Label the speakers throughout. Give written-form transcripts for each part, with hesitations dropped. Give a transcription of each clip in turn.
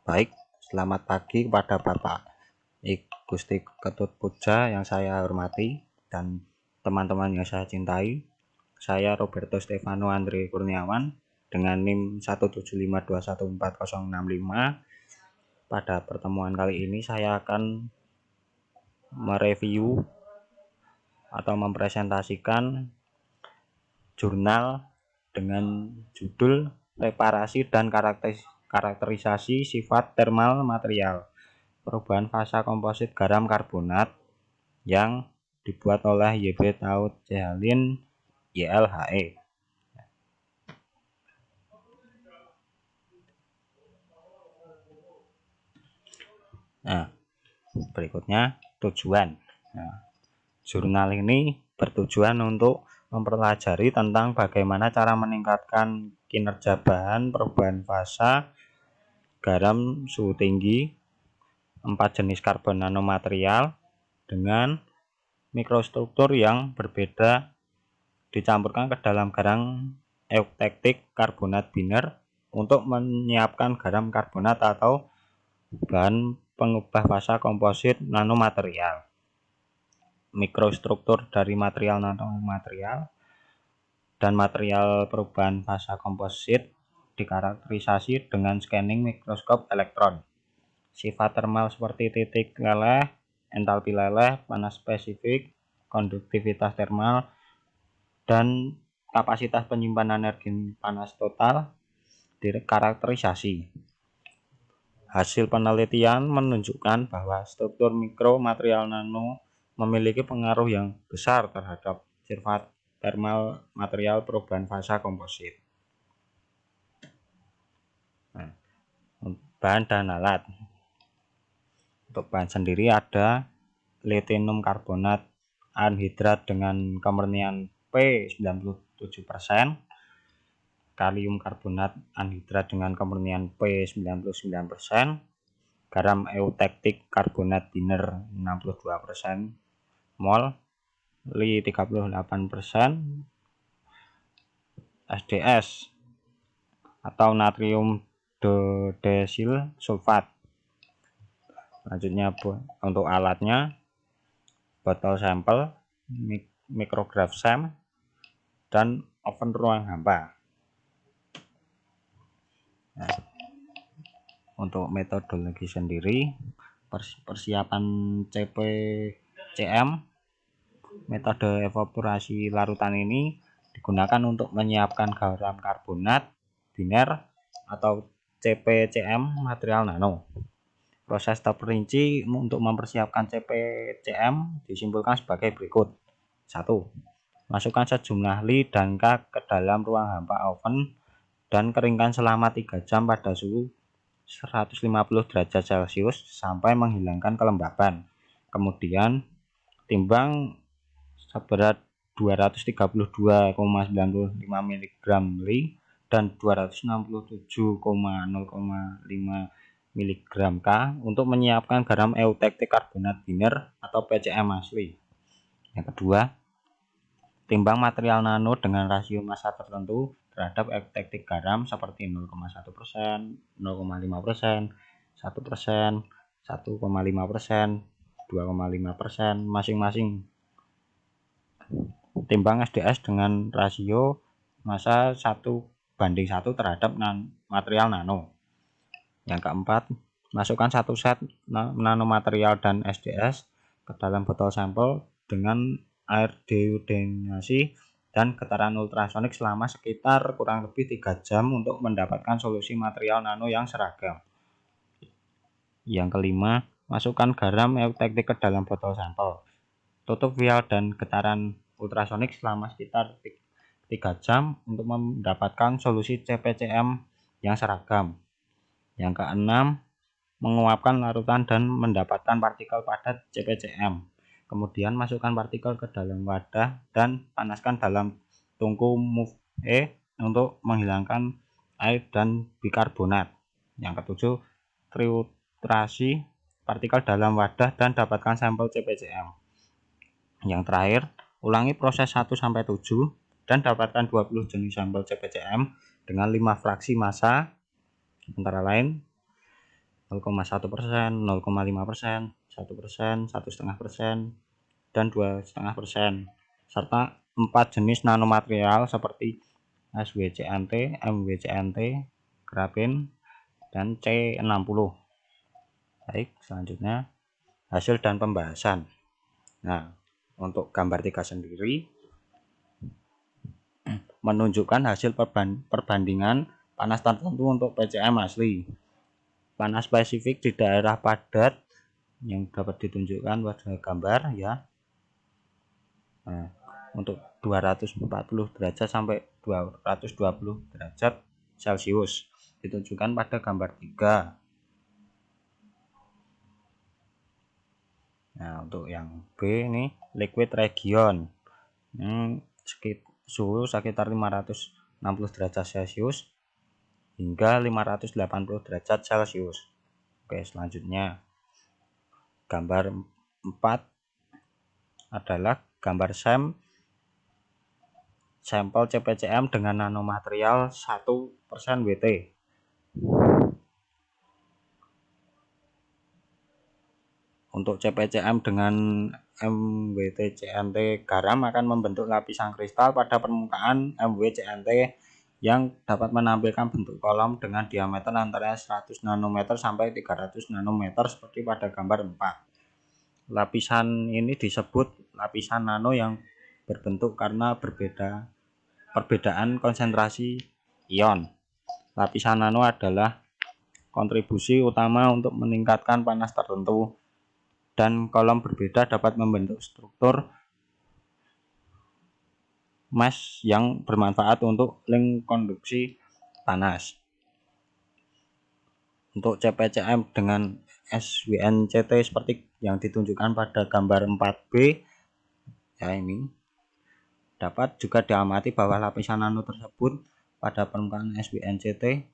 Speaker 1: Baik, selamat pagi kepada Bapak Gusti Ketut Puja yang saya hormati dan teman-teman yang saya cintai. Saya Roberto Stefano Andre Kurniawan dengan NIM 175214065. Pada pertemuan kali ini saya akan mereview atau mempresentasikan jurnal dengan judul Reparasi dan Karakterisasi Sifat Thermal Material, Perubahan Fasa Komposit Garam Karbonat, yang dibuat oleh YB Taut Cehalin YLHE. Nah, berikutnya tujuan. Jurnal ini bertujuan untuk mempelajari tentang bagaimana cara meningkatkan kinerja bahan perubahan fasa garam suhu tinggi 4 jenis karbon nanomaterial dengan mikrostruktur yang berbeda dicampurkan ke dalam garam euktektik karbonat biner untuk menyiapkan garam karbonat atau bahan pengubah fasa komposit nanomaterial. Mikrostruktur dari material nanomaterial dan material perubahan fasa komposit dikarakterisasi dengan scanning mikroskop elektron. Sifat thermal seperti titik leleh, entalpi leleh, panas spesifik, konduktivitas thermal, dan kapasitas penyimpanan energi panas total dikarakterisasi. Hasil penelitian menunjukkan bahwa struktur mikro material nano memiliki pengaruh yang besar terhadap sifat thermal material perubahan fasa komposit. Bahan dan alat. Untuk bahan sendiri ada lithium karbonat anhidrat dengan kemurnian P97%, kalium karbonat anhidrat dengan kemurnian P99%, garam euktektik karbonat biner 62% mol, Li 38%, SDS atau natrium dodesil sulfat. Selanjutnya untuk alatnya, botol sampel, mikrograf SEM, dan oven ruang hampa. Nah, untuk metodologi sendiri, persiapan CPCM, metode evaporasi larutan ini digunakan untuk menyiapkan garam karbonat biner atau CPCM material nano. Proses terperinci untuk mempersiapkan CPCM disimpulkan sebagai berikut. 1. Masukkan sejumlah Li dan K ke dalam ruang hampa oven dan keringkan selama 3 jam pada suhu 150 derajat Celcius sampai menghilangkan kelembaban. Kemudian timbang seberat 232,95 mg Li dan 267,05 mg K untuk menyiapkan garam euktektik karbonat biner atau PCM asli. Yang kedua, timbang material nano dengan rasio massa tertentu terhadap euktektik garam seperti 0,1%, 0,5%, 1%, 1,5%, 2,5% masing-masing. Timbang SDS dengan rasio massa 1:1 terhadap material nano. Yang keempat, masukkan 1 set nanomaterial dan SDS ke dalam botol sampel dengan air deiodenasi dan getaran ultrasonik selama sekitar kurang lebih 3 jam untuk mendapatkan solusi material nano yang seragam. Yang kelima, masukkan garam euktektik ke dalam botol sampel. Tutup vial dan getaran ultrasonik selama sekitar 3 jam untuk mendapatkan solusi CPCM yang seragam. Yang keenam, menguapkan larutan dan mendapatkan partikel padat CPCM. Kemudian masukkan partikel ke dalam wadah dan panaskan dalam tungku MUFE untuk menghilangkan air dan bikarbonat. Yang ketujuh, filtrasi partikel dalam wadah dan dapatkan sampel CPCM. Yang terakhir, ulangi proses 1-7 dan dapatkan 20 jenis sampel CPCM dengan 5 fraksi massa, antara lain 0,1%, 0,5%, 1%, 1,5%, dan 2,5%, serta 4 jenis nanomaterial seperti SWCNT, MWCNT, grafin, dan C60. Baik, selanjutnya hasil dan pembahasan. Nah, untuk gambar 3 sendiri menunjukkan hasil perbandingan panas tertentu untuk PCM asli. Panas spesifik di daerah padat yang dapat ditunjukkan pada gambar ya. Nah, untuk 240 derajat sampai 220 derajat Celcius ditunjukkan pada gambar 3. Nah, untuk yang B ini liquid region. Suhu sekitar 560 derajat Celcius hingga 580 derajat Celcius. Oke, selanjutnya gambar 4 adalah gambar sampel CPCM dengan nanomaterial 1% WT. Untuk CPCM dengan MWTCNT garam akan membentuk lapisan kristal pada permukaan MWCNT yang dapat menampilkan bentuk kolom dengan diameter antara 100 nanometer sampai 300 nanometer seperti pada gambar 4. Lapisan ini disebut lapisan nano yang berbentuk karena perbedaan konsentrasi ion. Lapisan nano adalah kontribusi utama untuk meningkatkan panas tertentu, dan kolom berbeda dapat membentuk struktur mesh yang bermanfaat untuk link konduksi panas. Untuk CPCM dengan SWNCT seperti yang ditunjukkan pada gambar 4B ya, ini dapat juga diamati bahwa lapisan nano tersebut pada permukaan SWNCT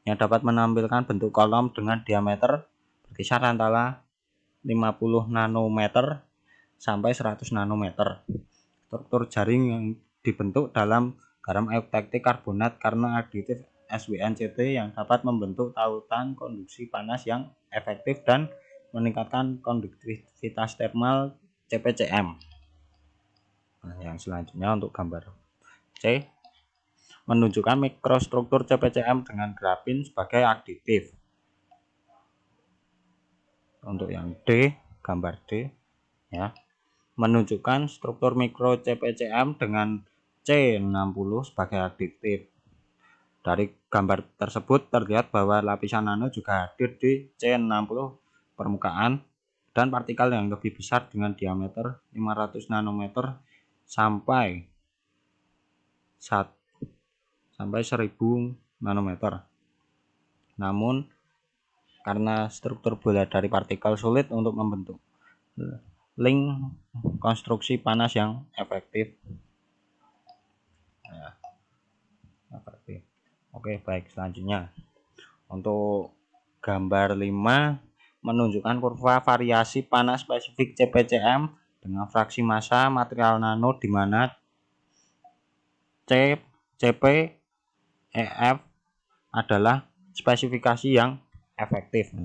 Speaker 1: yang dapat menampilkan bentuk kolom dengan diameter berkisar antara 50 nanometer sampai 100 nanometer. Struktur jaring yang dibentuk dalam garam euktaktik karbonat karena aditif SWNCT yang dapat membentuk tautan konduksi panas yang efektif dan meningkatkan konduktivitas termal CPCM. Nah, yang selanjutnya untuk gambar C menunjukkan mikrostruktur CPCM dengan grafin sebagai aditif. Untuk yang D, gambar D ya, menunjukkan struktur mikro CPCM dengan C60 sebagai aditif. Dari gambar tersebut terlihat bahwa lapisan nano juga hadir di C60 permukaan dan partikel yang lebih besar dengan diameter 500 nanometer sampai 1000 nanometer. Namun karena struktur bola dari partikel sulit untuk membentuk link konstruksi panas yang efektif. Ya, efektif. Oke, baik, selanjutnya untuk gambar 5 menunjukkan kurva variasi panas spesifik CPCM dengan fraksi massa material nano di mana CP EF adalah spesifikasi yang efektif.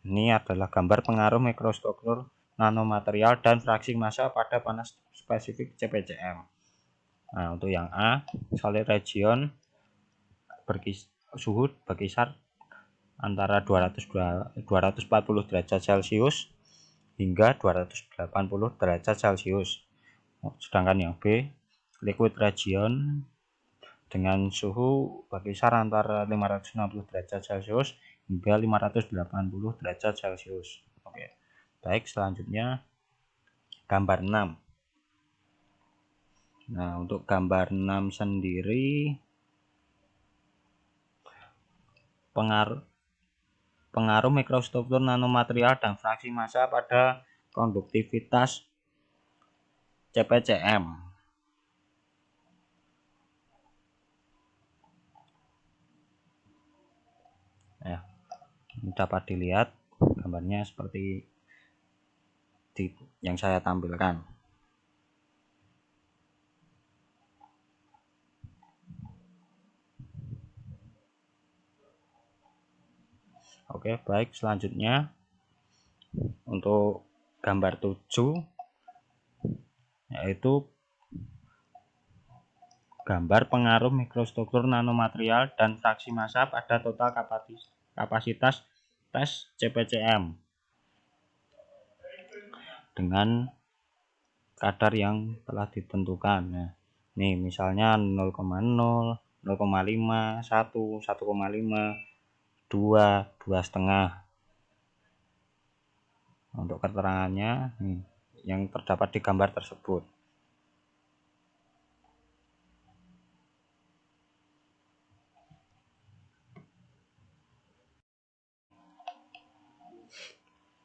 Speaker 1: Ini adalah gambar pengaruh mikrostruktur nanomaterial dan fraksi massa pada panas spesifik CPCM. Nah, untuk yang A, solid region suhu berkisar antara 240 derajat Celcius hingga 280 derajat Celcius. Sedangkan yang B, liquid region dengan suhu berkisar antara 560 derajat Celcius hingga 580 derajat Celcius. Oke. Baik, selanjutnya gambar 6. Nah, untuk gambar 6 sendiri pengaruh mikrostruktur nanomaterial dan fraksi massa pada konduktivitas CPCM. Ya, dapat dilihat gambarnya seperti yang saya tampilkan. Oke, baik, selanjutnya untuk gambar 7 yaitu gambar pengaruh mikrostruktur nanomaterial dan fraksi massa pada total kapasitas tes CPCM dengan kadar yang telah ditentukan. Nah, nih misalnya 0,0, 0,5, 1, 1,5, 2, 2,5. Untuk keterangannya nih, yang terdapat di gambar tersebut.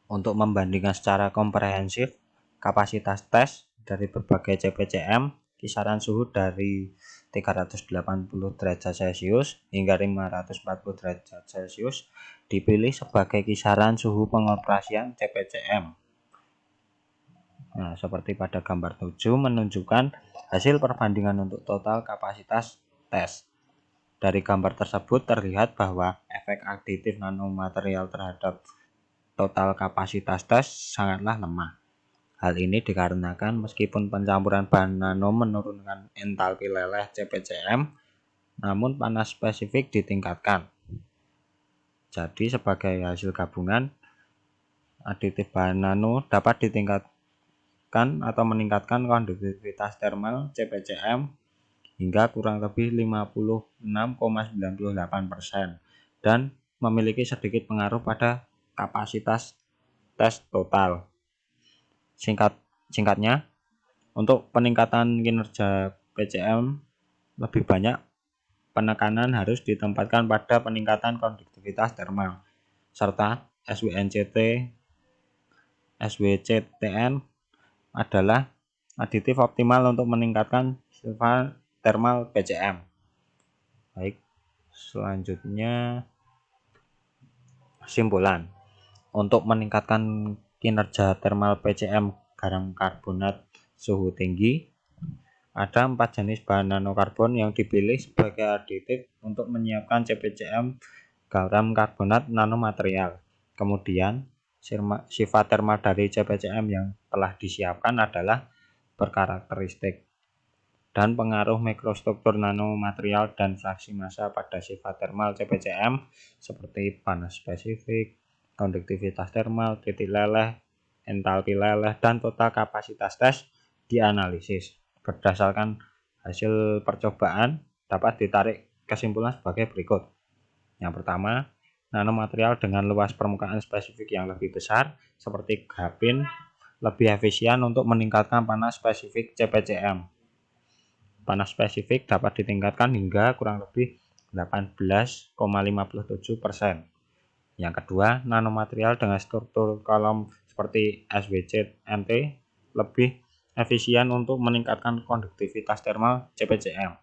Speaker 1: Untuk membandingkan secara komprehensif kapasitas tes dari berbagai CPCM, kisaran suhu dari 380 derajat Celcius hingga 540 derajat Celcius dipilih sebagai kisaran suhu pengoperasian CPCM. Nah, seperti pada gambar 7 menunjukkan hasil perbandingan untuk total kapasitas tes. Dari gambar tersebut terlihat bahwa efek aditif nanomaterial terhadap total kapasitas tes sangatlah lemah. Hal ini dikarenakan meskipun pencampuran bahan nano menurunkan entalpi leleh CPCM, namun panas spesifik ditingkatkan. Jadi sebagai hasil gabungan, aditif bahan nano dapat ditingkatkan atau meningkatkan konduktivitas thermal CPCM hingga kurang lebih 56,98% dan memiliki sedikit pengaruh pada kapasitas tes total. Singkatnya, untuk peningkatan kinerja PCM lebih banyak penekanan harus ditempatkan pada peningkatan konduktivitas thermal serta SWNCT SWCTN adalah aditif optimal untuk meningkatkan sifat thermal PCM. Baik, selanjutnya kesimpulan. Untuk meningkatkan kinerja thermal PCM garam karbonat suhu tinggi, ada 4 jenis bahan nanokarbon yang dipilih sebagai aditif untuk menyiapkan CPCM garam karbonat nanomaterial. Kemudian, sifat thermal dari CPCM yang telah disiapkan adalah berkarakteristik dan pengaruh mikrostruktur nanomaterial dan fraksi massa pada sifat thermal CPCM seperti panas spesifik, konduktivitas thermal, titik leleh, entalpi leleh, dan total kapasitas tes dianalisis. Berdasarkan hasil percobaan dapat ditarik kesimpulan sebagai berikut. Yang pertama, nanomaterial dengan luas permukaan spesifik yang lebih besar seperti grafin lebih efisien untuk meningkatkan panas spesifik CPCM. Panas spesifik dapat ditingkatkan hingga kurang lebih 18,57%. Yang kedua, nanomaterial dengan struktur kolom seperti SWCNT lebih efisien untuk meningkatkan konduktivitas thermal CPCM.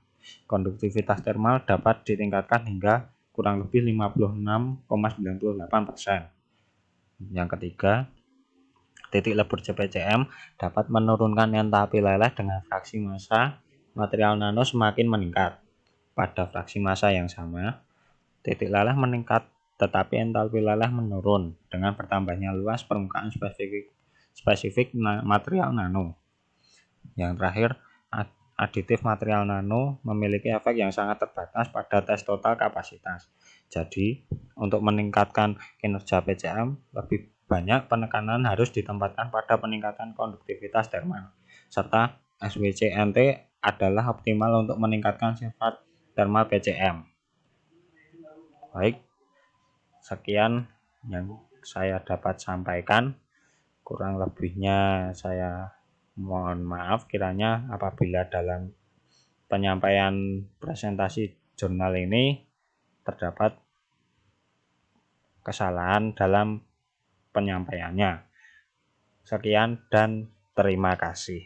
Speaker 1: Konduktivitas thermal dapat ditingkatkan hingga kurang lebih 56,98%. Yang ketiga, titik lebur CPCM dapat menurunkan entalpi leleh dengan fraksi massa material nano semakin meningkat. Pada fraksi massa yang sama, titik leleh meningkat tetapi entalpi leleh menurun dengan bertambahnya luas permukaan spesifik material nano. Yang terakhir, aditif material nano memiliki efek yang sangat terbatas pada tes total kapasitas. Jadi, untuk meningkatkan kinerja PCM, lebih banyak penekanan harus ditempatkan pada peningkatan konduktivitas thermal, serta SWCNT adalah optimal untuk meningkatkan sifat thermal PCM. Baik, sekian yang saya dapat sampaikan. Kurang lebihnya saya mohon maaf kiranya apabila dalam penyampaian presentasi jurnal ini terdapat kesalahan dalam penyampaiannya. Sekian dan terima kasih.